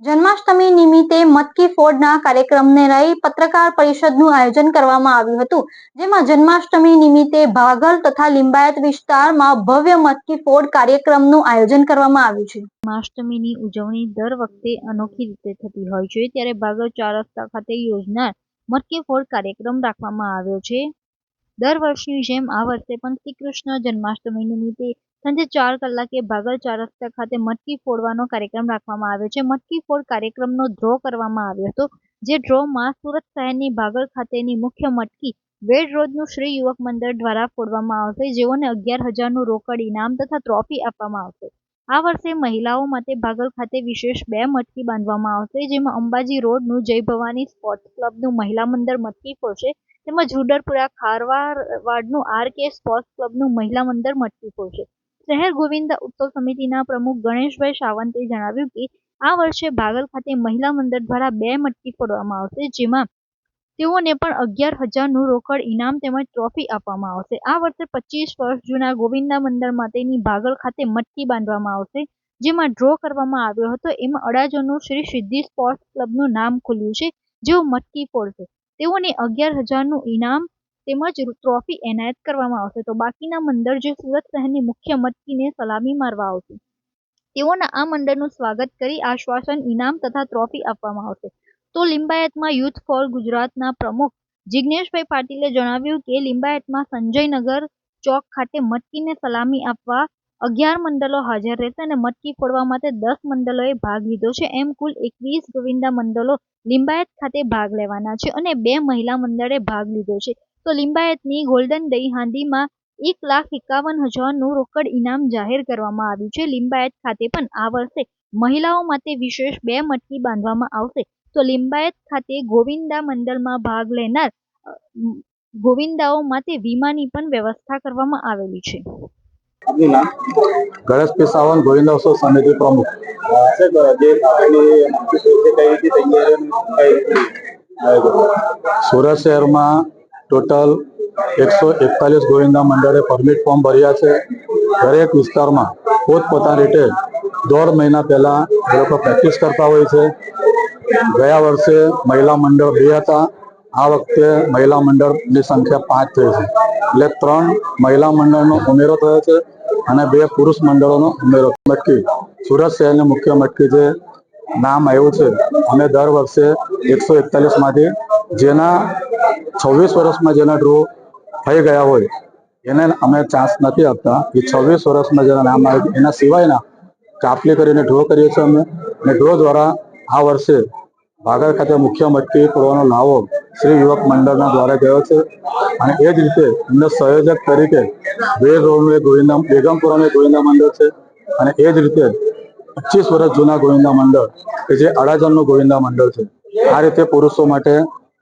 જન્માષ્ટમી નિમિત્તે મટકી ફોડના કાર્યક્રમને લઈ પત્રકાર પરિષદનું આયોજન કરવામાં આવ્યું હતું, જેમાં જન્માષ્ટમી નિમિત્તે ભાગલ તથા લિંબાયત વિસ્તારમાં ભવ્ય મટકી ફોડ કાર્યક્રમનું આયોજન કરવામાં આવ્યું છે. જન્માષ્ટમીની ઉજવણી દર વખતે અનોખી રીતે થતી હોય છે, ત્યારે ભાગલ 4 રસ્તા ખાતે યોજનાર મટકી ફોડ કાર્યક્રમ રાખવામાં આવ્યો છે. દર વર્ષની જેમ આ વર્ષે પણ શ્રીકૃષ્ણ જન્માષ્ટમી નિમિત્તે સાંજે 4 કલાકે ભાગલ 4 રસ્તા ખાતે મટકી ફોડવાનો કાર્યક્રમ રાખવામાં આવ્યો છે. મટકી ફોડ કાર્યક્રમનો ડ્રો કરવામાં આવ્યો હતો, જે ડ્રોમાં સુરત શહેરની ભાગલ ખાતેની મુખ્ય મટકી વેડ રોડનું શ્રી યુવક મંડળ દ્વારા ફોડવામાં આવશે, જેઓને 11,000નું રોકડ ઇનામ તથા ટ્રોફી આપવામાં આવશે. આ વર્ષે મહિલાઓ માટે ભાગલ ખાતે વિશેષ 2 મટકી બાંધવામાં આવશે, જેમાં અંબાજી રોડનું જય ભવાની સ્પોર્ટ્સ ક્લબનું મહિલા મંડળ મટકી ફોડશે, તેમજ રૂડરપુરા ખારવાડનું આર.કે. સ્પોર્ટ્સ ક્લબનું મહિલા મંડળ મટકી ફોડશે. શહેર ગોવિંદા ઉત્સવ સમિતિના પ્રમુખ ગણેશભાઈ સાવંતે જણાવ્યું કે આ વર્ષે ભાગલ ખાતે મહિલા મંડળ દ્વારા 2 મટકી ફોડવામાં આવશે, જેમાં તેઓને પણ 11,000નું રોકડ ઇનામ તેમજ ટ્રોફી આપવામાં આવશે. આ વર્ષે 25 વર્ષ જૂના ગોવિંદા મંડળ માટેની ભાગલ ખાતે મટકી બાંધવામાં આવશે, જેમાં ડ્રો કરવામાં આવ્યો હતો. એમાં અડાજણનું શ્રી સિદ્ધિ સ્પોર્ટ્સ ક્લબનું નામ ખુલ્યું છે, જેઓ મટકી ફોડશે. તેઓને 11,000નું ઇનામ તેમજ ટ્રોફી એનાયત કરવામાં આવશે. તો બાકીના મંડળ જે સુરત શહેરની મુખ્ય મટકીને સલામી મારવા આવશે, તેઓના આ મંડળનું સ્વાગત કરી આશ્વાસન, ઇનામ તથા ટ્રોફી આપવામાં આવશે. તો લિંબાયતમાં યુથ ફોર ગુજરાતના પ્રમુખ જિગ્નેશભાઈ પાટીલે જણાવ્યું કે લિંબાયતમાં સંજયનગર ચોક ખાતે મટકીને સલામી આપવા 11 મંડળો હાજર રહેશે અને મટકી ફોડવા માટે 10 મંડળોએ ભાગ લીધો છે. એમ કુલ 21 ગોવિંદા મંડળો લિંબાયત ખાતે ભાગ લેવાના છે અને 2 મહિલા મંડળે ભાગ લીધો છે. તો લિંબાયતની ગોલ્ડન દહીં હાંડીમાં 1,51,000નું રોકડ ઇનામ જાહેર કરવામાં આવ્યું છે. લિંબાયત ખાતે પણ આ વર્ષે મહિલાઓ માટે વિશેષ 2 મટકી બાંધવામાં આવશે. તો લિંબાયત ખાતે ગોવિંદા મંડળમાં ભાગ લેનાર ગોવિંદાઓ માટે વીમાની પણ વ્યવસ્થા કરવામાં આવેલી છે. ગણેશ પી સાવંત ગોવિંદા ઉત્સવ સમિતિ પ્રમુખ. સુરત શહેરમાં ટોટલ 141 ગોવિંદા મંડળે પરમિટ ફોર્મ ભર્યા છે. દરેક વિસ્તારમાં પોતપોતાની રીતે 1.5 મહિના પહેલા એ લોકો પ્રેક્ટિસ કરતા હોય છે. ગયા વર્ષે મહિલા મંડળ 2 હતા, આ વખતે મહિલા મંડળની સંખ્યા 5 થઈ છે. એટલે 3 મહિલા મંડળનો ઉમેરો થયો છે અને 2 પુરુષ મંડળોનો ઉમેરો. મટકી સુરત શહેરની મુખ્ય મટકી જે નામ આવ્યું છે, અમે દર વર્ષે 141માંથી જેના 26 વર્ષમાં જેના ડ્રો થઈ ગયા હોય એને અમે ચાન્સ નથી આપતા. એ 26 વર્ષમાં જેના નામ આવે એના સિવાયના કાપલી કરીને ડ્રો કરીએ છીએ અમે. અને ડ્રો દ્વારા આ વર્ષે ભાગલ ખાતે મુખ્ય મટકી ફોડવાનો લાવો શ્રી યુવક મંડળના દ્વારા ગયો છે. અને એ જ રીતે એમને સંયોજક તરીકે વેડ રોડનું એક ગોવિંદા, બેગમપુરાનું એક ગોવિંદા મંડળ છે અને એ જ રીતે 25 વર્ષ જૂના ગોવિંદા મંડળ કે જે અડાજણનું ગોવિંદા મંડળ છે. આ રીતે પુરુષો માટે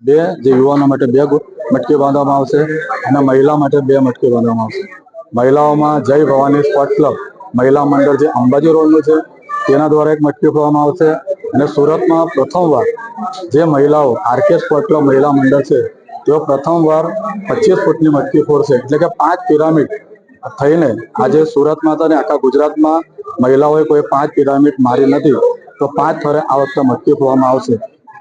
2, જે યુવાનો માટે 2 મટકી બાંધવામાં આવશે અને મહિલા માટે 2 મટકી બાંધવામાં આવશે. મહિલાઓમાં જય ભવાની સ્પોર્ટ ક્લબ મહિલા મંડળ જે અંબાજી રોડનું છે તેના દ્વારા એક મટકી ફોડવામાં આવશે. અને સુરતમાં પ્રથમવાર જે મહિલાઓ આર.કે. સ્પોર્ટ ક્લબ મહિલા મંડળ છે તેઓ પ્રથમવાર 25 ફૂટની મટકી ફોડશે. એટલે કે 5 પિરામિડ થઈને આજે સુરતમાં હતા અને આખા ગુજરાતમાં મહિલાઓએ કોઈ 5 પિરામિડ મારી નથી, તો 5 થરે આ વખતે મટકી ફોડવામાં આવશે.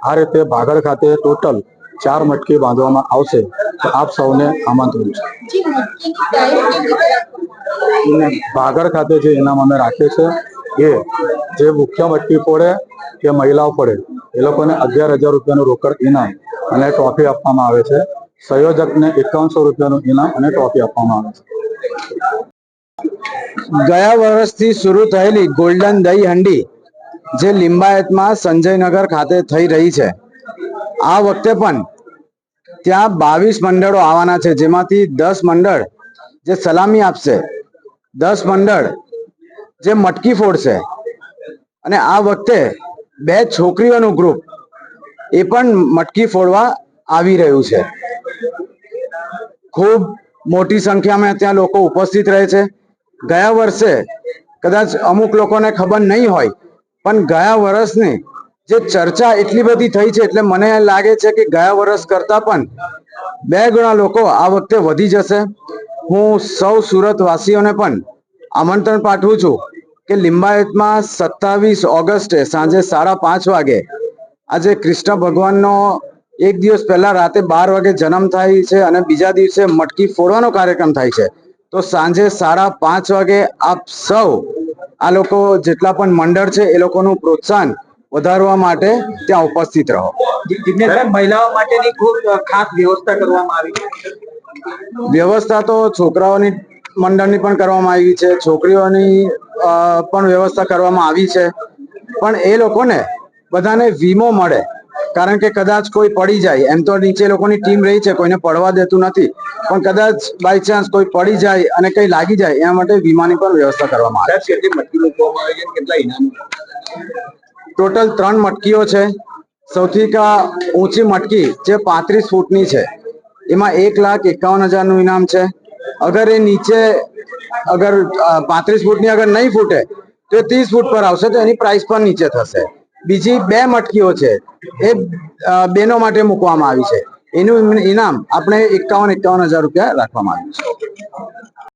આ રીતે ભાગળ ખાતે ટોટલ 4 મટકી બાંધવામાં આવશે. તો આપ સૌને આમંત્રણ છે. ભાગળ ખાતે જે ઇનામ અમે રાખીએ છીએ એ જે મુખ્ય મટકી ફોડે કે મહિલાઓ ફોડે એ લોકોને 11,000 રૂપિયાનું રોકડ ઇનામ અને ટ્રોફી આપવામાં આવે છે. સંયોજકને 5100 રૂપિયાનું ઇનામ અને ટ્રોફી આપવામાં આવે છે. ગયા વર્ષથી શરૂ થયેલી ગોલ્ડન દહીં હાંડી જે લિંબાયતમાં સંજયનગર ખાતે થઈ રહી છે, આ વખતે પણ ત્યાં 22 મંડળો આવવાના છે, જેમાંથી 10 મંડળ જે સલામી આપશે, 10 મંડળ જે મટકી ફોડશે અને આ વખતે 2 છોકરીઓનું ગ્રુપ એ પણ મટકી ફોડવા આવી રહ્યું છે. ખૂબ મોટી સંખ્યામાં ત્યાં લોકો ઉપસ્થિત રહે છે. ગયા વર્ષે કદાચ અમુક લોકોને ખબર નહીં હોય, પણ ગયા વર્ષની જે ચર્ચા એટલી બધી થઈ છે એટલે મને લાગે છે કે ગયા વર્ષ કરતા પણ 2 ગણા લોકો આ વખતે વધી જશે. હું સૌ સુરત વાસીઓને પણ આમંત્રણ પાઠવું છું કે લિંબાયતમાં 27 ઓગસ્ટે સાંજે 5:30 વાગે આજે કૃષ્ણ ભગવાનનો એક દિવસ પહેલા રાતે 12 વાગે જન્મ થાય છે અને બીજા દિવસે મટકી ફોડવાનો કાર્યક્રમ થાય છે. તો સાંજે 5:30 વાગે આપ સૌ આ લોકો જેટલા પણ મંડળ છે એ લોકોનું પ્રોત્સાહન વધારવા માટે ત્યાં ઉપસ્થિત રહો. મહિલાઓ માટેની ખૂબ ખાસ વ્યવસ્થા કરવામાં આવી છે. વ્યવસ્થા તો છોકરાઓની મંડળની પણ કરવામાં આવી છે, છોકરીઓની પણ વ્યવસ્થા કરવામાં આવી છે, પણ એ લોકોને બધાને વીમો મળે, કારણ કે કદાચ કોઈ પડી જાય, એમ તો નીચે લોકોની ટીમ રહી છે, કોઈને પડવા દેતું નથી, પણ કદાચ બાય ચાન્સ કોઈ પડી જાય અને કઈ લાગી જાય એના માટે વીમાની પણ વ્યવસ્થા કરવામાં આવે છે. મટકી મૂકવામાં આવી છે, કેટલા ઇનામ? ટોટલ 3 મટકીઓ છે. સૌથી ઊંચી મટકી જે 35 ફૂટની છે એમાં 1,51,000 ઇનામ છે. અગર એ નીચે 35 ફૂટની અગર નહીં ફૂટે તો એ 30 ફૂટ પર આવશે, તો એની પ્રાઇસ પણ નીચે થશે. બીજી 2 મટકીઓ છે એ બહેનો માટે મૂકવામાં આવી છે, એનું ઇનામ આપણે 51,000 રૂપિયા રાખવામાં આવ્યું છે.